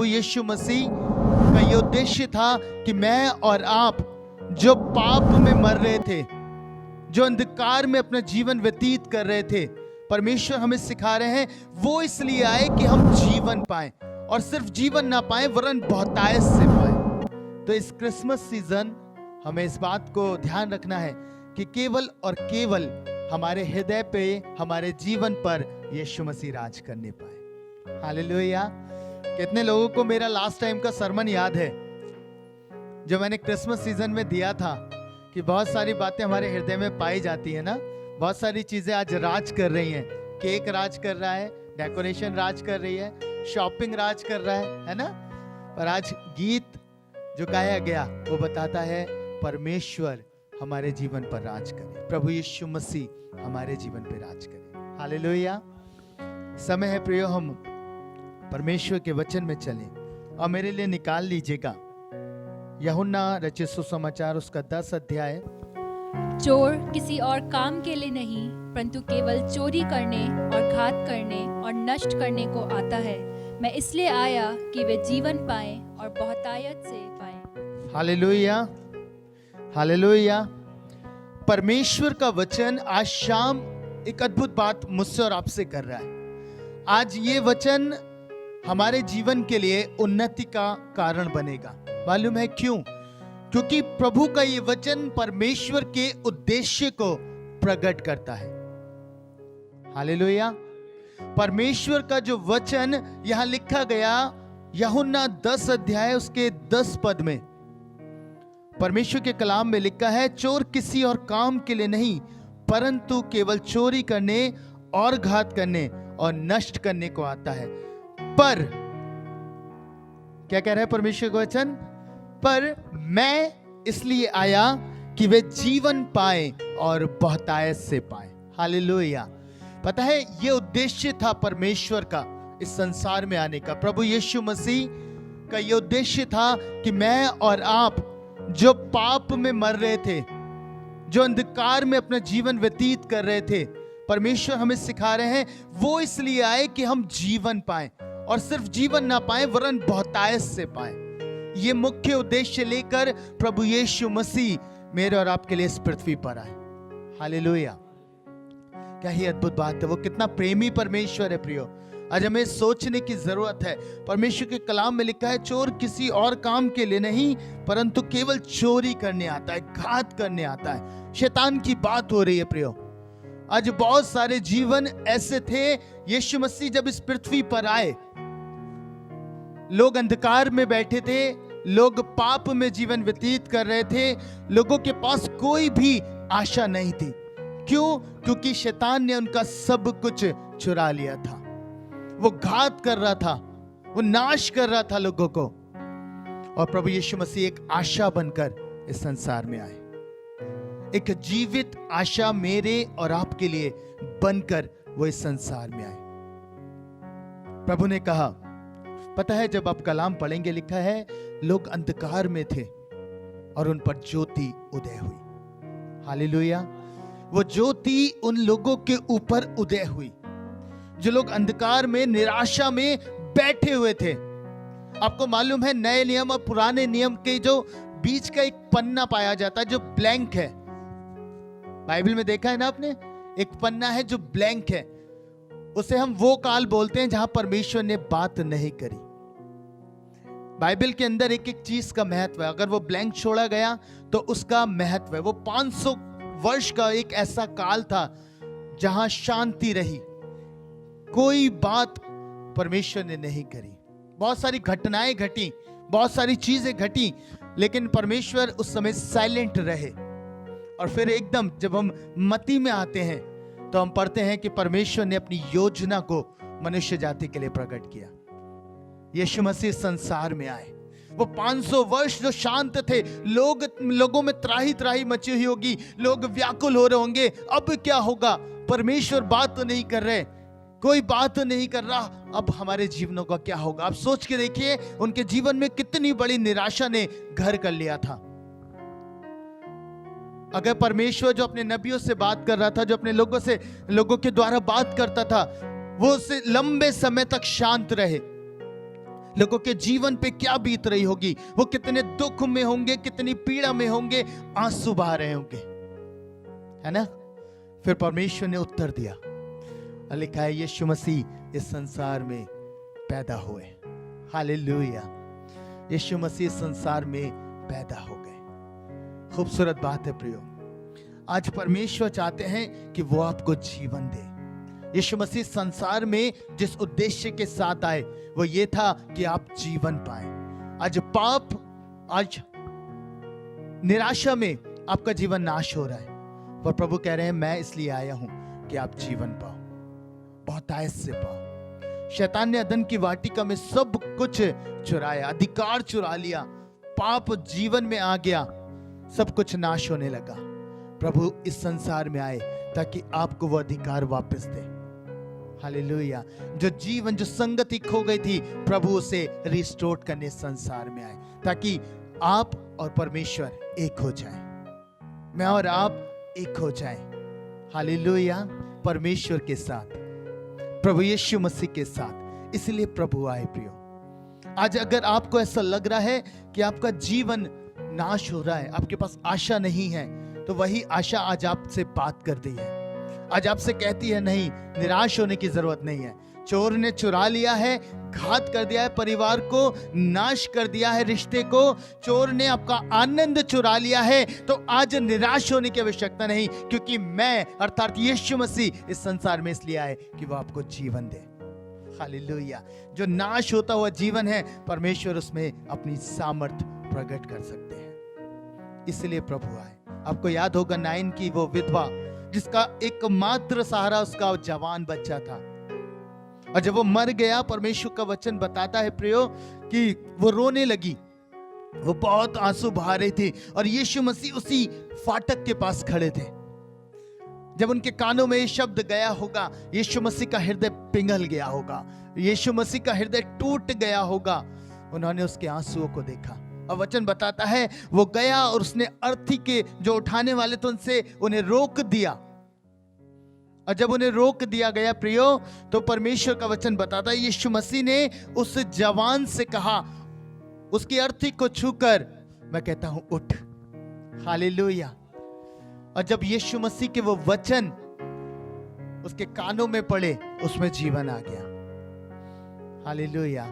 प्रभु यीशु मसीह का ये उद्देश्य था कि मैं और आप जो पाप में मर रहे थे, जो अंधकार में अपना जीवन व्यतीत कर रहे थे, परमेश्वर हमें सिखा रहे हैं वो इसलिए आए कि हम जीवन पाएं, और सिर्फ जीवन ना पाएं वरन बहुतायत से पाएं। तो इस क्रिसमस सीजन हमें इस बात को ध्यान रखना है कि केवल और केवल हमारे हृदय पे, हमारे जीवन पर यीशु मसीह राज करने पाए। हालेलुया। कितने लोगों को मेरा लास्ट टाइम का सरमन याद है जो मैंने क्रिसमस सीजन में दिया था कि बहुत सारी बातें हमारे हृदय में पाई जाती है ना, बहुत सारी चीजें आज राज कर रही हैं। केक राज कर रहा है, डेकोरेशन राज कर रही है, शॉपिंग राज कर रहा है ना। और आज गीत जो गाया गया वो बताता है परमेश्वर हमारे जीवन पर राज करे, प्रभु यीशु मसीह हमारे जीवन पर राज करे। हालेलुया। समय है प्रियो हम परमेश्वर के वचन में चलें, और मेरे लिए निकाल लीजिएगा यूहन्ना रचित सुसमाचार उसका 10 अध्याय। चोर किसी और काम के लिए नहीं परंतु केवल चोरी करने और घात करने और नष्ट करने को आता है। मैं इसलिए आया कि वे जीवन पाएं और बहुतायत से पाएं। Hallelujah, hallelujah. परमेश्वर का वचन आज शाम एक अद्भुत बात मुझसे और आपसे कर रहा है। आज ये वचन हमारे जीवन के लिए उन्नति का कारण बनेगा। मालूम है क्यों? क्योंकि प्रभु का ये वचन परमेश्वर के उद्देश्य को प्रकट करता है। हालेलुया। परमेश्वर का जो वचन यहां लिखा गया यूहन्ना 10 अध्याय उसके 10 पद में, परमेश्वर के कलाम में लिखा है, चोर किसी और काम के लिए नहीं परंतु केवल चोरी करने और घात करने और नष्ट करने को आता है। पर क्या कह रहा है परमेश्वर का वचन? पर मैं इसलिए आया कि वे जीवन पाए और बहुतायत से पाए। हालेलुया। पता है ये उद्देश्य था परमेश्वर का इस संसार में आने का। प्रभु यीशु मसीह का ये उद्देश्य था कि मैं और आप जो पाप में मर रहे थे, जो अंधकार में अपना जीवन व्यतीत कर रहे थे, परमेश्वर हमें सिखा रहे हैं वो इसलिए आए कि हम जीवन पाएं, और सिर्फ जीवन ना पाएं वरन बहुतायत से पाएं। ये मुख्य उद्देश्य लेकर प्रभु यीशु मसीह मेरे और आपके लिए इस पृथ्वी पर आए। हालेलुया। क्या ही अद्भुत बात है। वो कितना प्रेमी परमेश्वर है प्रियो। आज हमें सोचने की जरूरत है। परमेश्वर के कलाम में लिखा है, चोर किसी और काम के लिए नहीं परंतु केवल चोरी करने आता है, घात करने आता है। शैतान की बात हो रही है प्रियो। आज बहुत सारे जीवन ऐसे थे, यीशु मसीह जब इस पृथ्वी पर आए, लोग अंधकार में बैठे थे, लोग पाप में जीवन व्यतीत कर रहे थे, लोगों के पास कोई भी आशा नहीं थी। क्यों? क्योंकि शैतान ने उनका सब कुछ चुरा लिया था। वो घात कर रहा था, वो नाश कर रहा था लोगों को। और प्रभु यीशु मसीह एक आशा बनकर इस संसार में आए, एक जीवित आशा मेरे और आपके लिए बनकर वो इस संसार में आए। प्रभु ने कहा, पता है जब आप कलाम पढ़ेंगे लिखा है, लोग अंधकार में थे और उन पर ज्योति उदय हुई। हालेलुया। वो ज्योति उन लोगों के ऊपर उदय हुई जो लोग अंधकार में, निराशा में बैठे हुए थे। आपको मालूम है नए नियम और पुराने नियम के जो बीच का एक पन्ना पाया जाता है जो ब्लैंक है। बाइबल में देखा है ना आपने, एक पन्ना है जो ब्लैंक है, उसे हम वो काल बोलते हैं जहां परमेश्वर ने बात नहीं करी। बाइबल के अंदर एक एक चीज का महत्व है। अगर वो ब्लैंक छोड़ा गया तो उसका महत्व है। वो 500 वर्ष का एक ऐसा काल था जहां शांति रही, कोई बात परमेश्वर ने नहीं करी। बहुत सारी घटनाएं घटी, बहुत सारी चीजें घटी, लेकिन परमेश्वर उस समय साइलेंट रहे। और फिर एकदम जब हम मत्ती में आते हैं तो हम पढ़ते हैं कि परमेश्वर ने अपनी योजना को मनुष्य जाति के लिए प्रकट किया। यीशु मसीह संसार में आए। वो 500 वर्ष जो शांत थे, लोगों में त्राही त्राही मची हुई होगी, लोग व्याकुल हो रहे होंगे, अब क्या होगा? परमेश्वर बात तो नहीं कर रहे, कोई बात तो नहीं कर रहा, अब हमारे जीवनों का क्या होगा? आप सोच के देखिए उनके जीवन में कितनी बड़ी निराशा ने घर कर लिया था। अगर परमेश्वर जो अपने नबियों से बात कर रहा था, जो अपने लोगों के द्वारा बात करता था, वो उससे लंबे समय तक शांत रहे, लोगों के जीवन पे क्या बीत रही होगी, वो कितने दुख में होंगे, कितनी पीड़ा में होंगे, आंसू बहा रहे होंगे, है ना। फिर परमेश्वर ने उत्तर दिया और लिखा है यीशु मसीह इस संसार में पैदा हुए। हालेलुया, यीशु मसीह इस संसार में पैदा हो गए। खूबसूरत बात है प्रियो, आज परमेश्वर चाहते हैं कि वो आपको जीवन दे। यीशु मसीह संसार में जिस उद्देश्य के साथ आए वो ये था कि आप जीवन पाए। आज पाप, आज निराशा में आपका जीवन नाश हो रहा है, पर प्रभु कह रहे हैं मैं इसलिए आया हूं कि आप जीवन पाओ, बहुतायत से पाओ। शैतान ने अदन की वाटिका में सब कुछ चुराया, अधिकार चुरा लिया, पाप जीवन में आ गया, सब कुछ नाश होने लगा। प्रभु इस संसार में आए ताकि आपको वो अधिकार वापस दे। हालेलुया, जो जीवन, जो संगति खो गई थी, प्रभु उसे रिस्टोर करने संसार में आए ताकि आप और परमेश्वर एक हो जाए, मैं और आप एक हो जाए। हालेलुया, परमेश्वर के साथ, प्रभु यीशु मसीह के साथ। इसलिए प्रभु आए प्रियो। आज अगर आपको ऐसा लग रहा है कि आपका जीवन नाश हो रहा है, आपके पास आशा नहीं है, तो वही आशा आज आपसे बात कर रही है। आज आपसे कहती है नहीं, निराश होने की जरूरत नहीं है। चोर ने चुरा लिया है, घात कर दिया है, परिवार को नाश कर दिया है, रिश्ते को, चोर ने आपका आनंद चुरा लिया है, तो आज निराश होने की आवश्यकता नहीं, क्योंकि मैं अर्थात यीशु मसीह इस संसार में इसलिए आए कि वो आपको जीवन दे। हालेलुया, जो नाश होता हुआ जीवन है, परमेश्वर उसमें अपनी सामर्थ प्रकट कर सकते हैं, इसलिए प्रभु आए। आपको याद होगा नाइन की वो विधवा जिसका एकमात्र सहारा उसका जवान बच्चा था, और जब वो मर गया, परमेश्वर का वचन बताता है प्रियो कि वो रोने लगी, वो बहुत आंसू बहा रही थी, और यीशु मसीह उसी फाटक के पास खड़े थे। जब उनके कानों में ये शब्द गया होगा, यीशु मसीह का हृदय पिघल गया होगा, यीशु मसीह का हृदय टूट गया होगा। उन्होंने उसके आंसुओं को देखा, और वचन बताता है वो गया और उसने अर्थी के जो उठाने वाले थे उनसे उन्हें रोक दिया। और जब उन्हें रोक दिया गया प्रियो, तो परमेश्वर का वचन बताता है यीशु मसीह ने उस जवान से कहा, उसकी अर्थी को छूकर मैं कहता हूं उठ। हालेलुया। और जब यीशु मसीह के वो वचन उसके कानों में पड़े, उसमें जीवन आ गया। हालेलुया।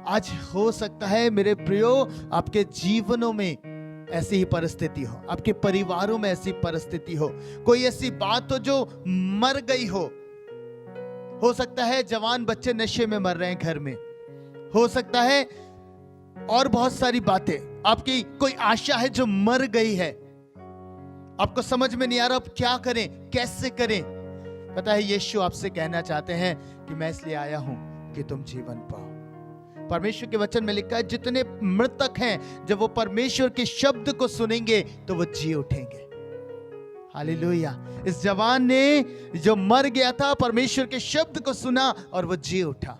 आज हो सकता है मेरे प्रियो आपके जीवनों में ऐसी ही परिस्थिति हो, आपके परिवारों में ऐसी परिस्थिति हो, कोई ऐसी बात हो जो मर गई हो सकता है जवान बच्चे नशे में मर रहे हैं घर में, हो सकता है और बहुत सारी बातें, आपकी कोई आशा है जो मर गई है, आपको समझ में नहीं आ रहा अब क्या करें, कैसे करें। पता है यीशु आपसे कहना चाहते हैं कि मैं इसलिए आया हूं कि तुम जीवन पाओ। परमेश्वर के वचन में लिखा है जितने मृतक हैं, जब वो परमेश्वर के शब्द को सुनेंगे तो वो जी उठेंगे। हालेलुया। इस जवान ने जो मर गया था, परमेश्वर के शब्द को सुना और वो जी उठा,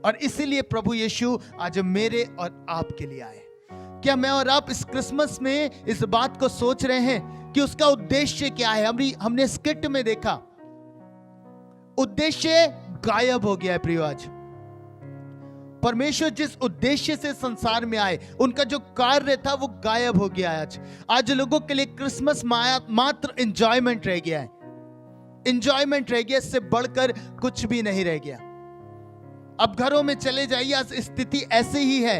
और इसीलिए प्रभु यीशु आज मेरे और आपके लिए आए। क्या मैं और आप इस क्रिसमस में इस बात को सोच रहे हैं कि उसका उद्देश्य क्या है? हमने स्किट में देखा, उद्देश्य गायब हो गया है प्रियो। आज परमेश्वर जिस उद्देश्य से संसार में आए, उनका जो कार्य था वो गायब हो गया है। आज लोगों के लिए क्रिसमस मात्र एंजॉयमेंट रह गया है, एंजॉयमेंट रह गया, इससे बढ़कर कुछ भी नहीं रह गया। अब घरों में चले जाइए, आज स्थिति ऐसे ही है,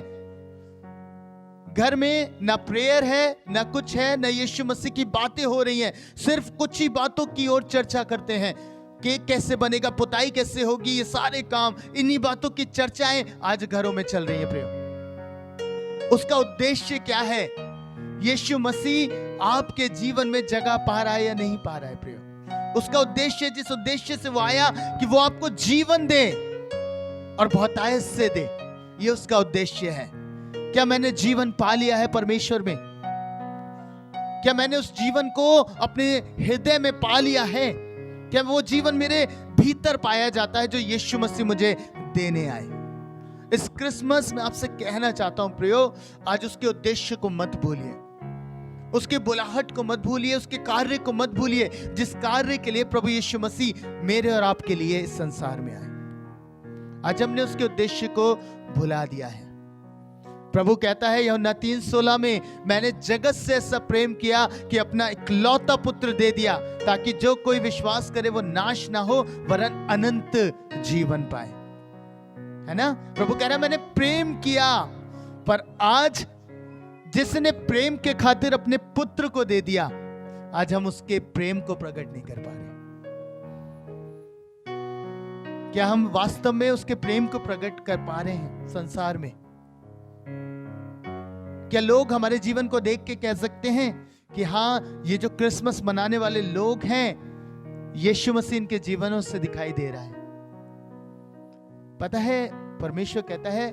घर में ना प्रेयर है, ना कुछ है, ना यीशु मसीह की बातें हो रही हैं, सिर्फ कुछ ही बातों की ओर चर्चा करते हैं। केक कैसे बनेगा, पुताई कैसे होगी, ये सारे काम, इन्हीं बातों की चर्चाएं आज घरों में चल रही है प्रियो। उसका उद्देश्य क्या है? यीशु मसीह आपके जीवन में जगह पा रहा है या नहीं पा रहा है प्रियो? उसका उद्देश्य, जिस उद्देश्य से वो आया कि वो आपको जीवन दे और बहुतायत से दे, ये उसका उद्देश्य है। क्या मैंने जीवन पा लिया है परमेश्वर में? क्या मैंने उस जीवन को अपने हृदय में पा लिया है? क्या वो जीवन मेरे भीतर पाया जाता है जो यीशु मसीह मुझे देने आए? इस क्रिसमस में आपसे कहना चाहता हूं प्रियो, आज उसके उद्देश्य को मत भूलिए, उसके बुलाहट को मत भूलिए, उसके कार्य को मत भूलिए, जिस कार्य के लिए प्रभु यीशु मसीह मेरे और आपके लिए इस संसार में आए। आज हमने उसके उद्देश्य को भुला दिया है। प्रभु कहता है यूहन्ना 3:16 में, मैंने जगत से ऐसा प्रेम किया कि अपना इकलौता पुत्र दे दिया, ताकि जो कोई विश्वास करे वो नाश ना हो वरन अनंत जीवन पाए। है ना? प्रभु कह रहा है मैंने प्रेम किया, पर आज जिसने प्रेम के खातिर अपने पुत्र को दे दिया, आज हम उसके प्रेम को प्रकट नहीं कर पा रहे। क्या हम वास्तव में उसके प्रेम को प्रकट कर पा रहे हैं संसार में? क्या लोग हमारे जीवन को देख के कह सकते हैं कि हाँ, ये जो क्रिसमस मनाने वाले लोग हैं, यीशु मसीह इनके जीवनों से दिखाई दे रहा है? पता है, परमेश्वर कहता है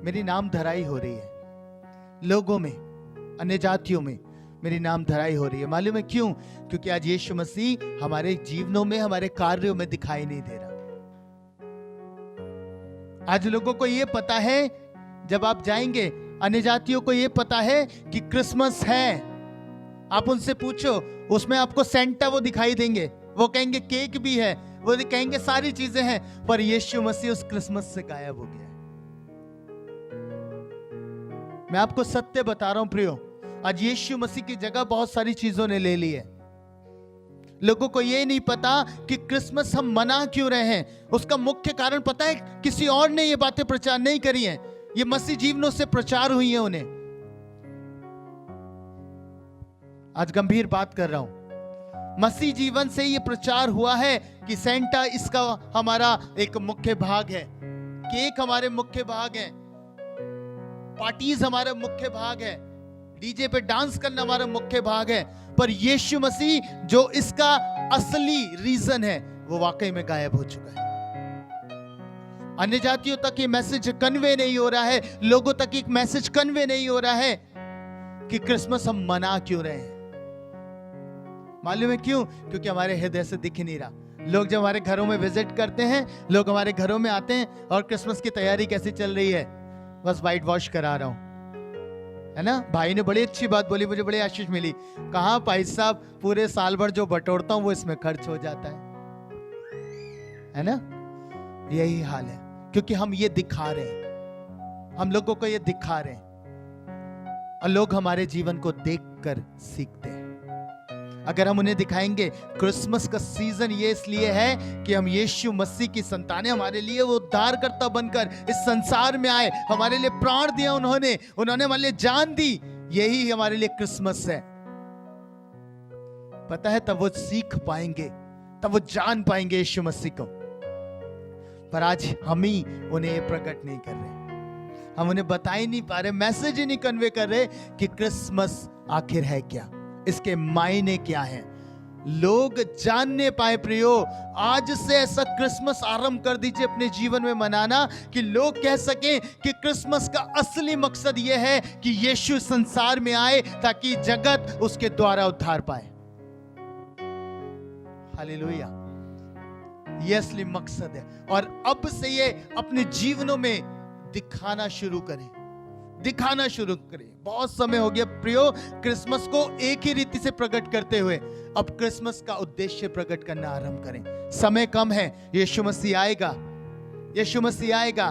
मेरी नाम धराई हो रही है लोगों में, अन्य जातियों में मेरी नाम धराई हो रही है। मालूम है क्यों? क्योंकि आज यीशु मसीह हमारे जीवनों में, हमारे कार्यों में दिखाई नहीं दे रहा। आज लोगों को यह पता है, जब आप जाएंगे अन्य जातियों को यह पता है कि क्रिसमस है। आप उनसे पूछो, उसमें आपको सेंटा वो दिखाई देंगे, वो कहेंगे केक भी है, वो कहेंगे सारी चीजें हैं, पर यीशु मसीह उस क्रिसमस से गायब हो गया है। मैं आपको सत्य बता रहा हूं प्रियो, आज यीशु मसीह की जगह बहुत सारी चीजों ने ले ली है। लोगों को यह नहीं पता कि क्रिसमस हम मना क्यों रहे हैं। उसका मुख्य कारण पता है? किसी और ने ये बातें प्रचार नहीं करी हैं, ये मसीह जीवनों से प्रचार हुई है उन्हें। आज गंभीर बात कर रहा हूं, मसीह जीवन से ये प्रचार हुआ है कि सेंटा इसका हमारा एक मुख्य भाग है, केक हमारे मुख्य भाग है, पार्टीज हमारा मुख्य भाग है, डीजे पे डांस करना हमारा मुख्य भाग है। पर यीशु मसीह जो इसका असली रीजन है, वो वाकई में गायब हो चुका है। अन्य जातियों तक ये मैसेज कन्वे नहीं हो रहा है, लोगों तक एक मैसेज कन्वे नहीं हो रहा है कि क्रिसमस हम मना क्यों रहे हैं। मालूम है क्यों? क्योंकि हमारे हृदय से दिख नहीं रहा। लोग जब हमारे घरों में विजिट करते हैं, लोग हमारे घरों में आते हैं, और क्रिसमस की तैयारी कैसी चल रही है? बस व्हाइट वॉश करा रहा हूं, है ना? भाई ने बड़ी अच्छी बात बोली, मुझे बड़ी आशीष मिली। कहा भाई साहब, पूरे साल भर जो बटोरता हूं वो इसमें खर्च हो जाता है ना? यही हाल है, क्योंकि हम ये दिखा रहे हैं, हम लोगों को ये दिखा रहे हैं, और लोग हमारे जीवन को देखकर सीखते हैं। अगर हम उन्हें दिखाएंगे क्रिसमस का सीजन ये इसलिए है कि हम यीशु मसीह की संतानें, हमारे लिए वो उद्धारकर्ता बनकर इस संसार में आए, हमारे लिए प्राण दिया उन्होंने हमारे लिए जान दी, यही हमारे लिए क्रिसमस है। पता है, तब वो सीख पाएंगे, तब वो जान पाएंगे यीशु मसीह को। पर आज हम ही उन्हें ये प्रकट नहीं कर रहे, हम उन्हें बता ही नहीं पा रहे, मैसेज ही नहीं कन्वे कर रहे कि क्रिसमस आखिर है क्या, इसके मायने क्या हैं। लोग जानने पाए प्रियो, आज से ऐसा क्रिसमस आरंभ कर दीजिए अपने जीवन में मनाना कि लोग कह सकें कि क्रिसमस का असली मकसद यह है कि यीशु संसार में आए ताकि जगत उसके द्वारा उद्धार पाए। हालेलुया, यह असली मकसद है। और अब से ये अपने जीवनों में दिखाना शुरू करें, दिखाना शुरू करें। बहुत समय हो गया प्रियो क्रिसमस को एक ही रीति से प्रकट करते हुए, अब क्रिसमस का उद्देश्य प्रकट करना आरंभ करें। समय कम है, यीशु मसीह आएगा, यीशु मसीह आएगा।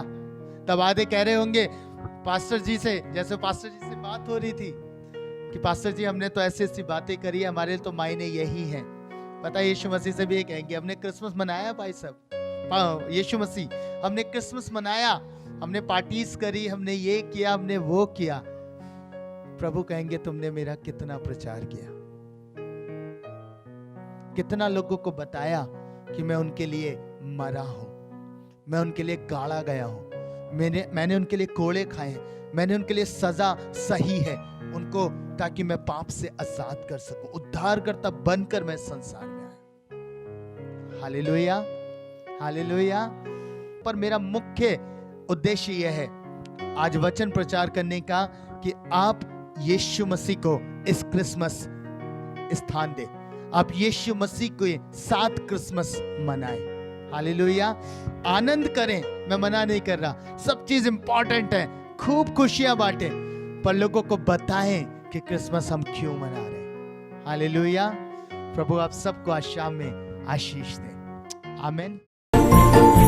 तब आधे कह रहे होंगे पास्टर जी से, जैसे पास्टर जी से बात हो रही थी कि पास्टर जी हमने तो ऐसी ऐसी बातें करी है, हमारे तो मायने यही हैं। पता है यीशु मसीह से भी ये कहेंगे हमने क्रिसमस मनाया भाई साहब, यीशु मसीह हमने क्रिसमस मनाया, हमने पार्टीज करी, हमने ये किया, हमने वो किया। प्रभु कहेंगे तुमने मेरा कितना प्रचार किया, कितना लोगों को बताया कि मैं उनके लिए मरा हूं, मैं उनके लिए गाड़ा गया हूं, मैंने उनके लिए कोड़े खाए हैं, मैंने उनके लिए सजा सही है उनको, ताकि मैं पाप से आजाद कर सकूं, उद्धारकर्ता बनकर मैं संसार में आया। Hallelujah, hallelujah. पर मेरा मुख्य उद्देश्य यह है आज वचन प्रचार करने का कि आप यीशु मसीह को इस क्रिसमस स्थान दे, आप यीशु मसीह के साथ क्रिसमस मनाएं। हालेलुया, आनंद करें। मैं मना नहीं कर रहा, सब चीज इंपॉर्टेंट है, खूब खुशियां बांटें, पर लोगों को बताएं कि क्रिसमस हम क्यों मना रहे हैं। हालेलुया। प्रभु आप सबको आज शाम में आशीष दें। आमेन।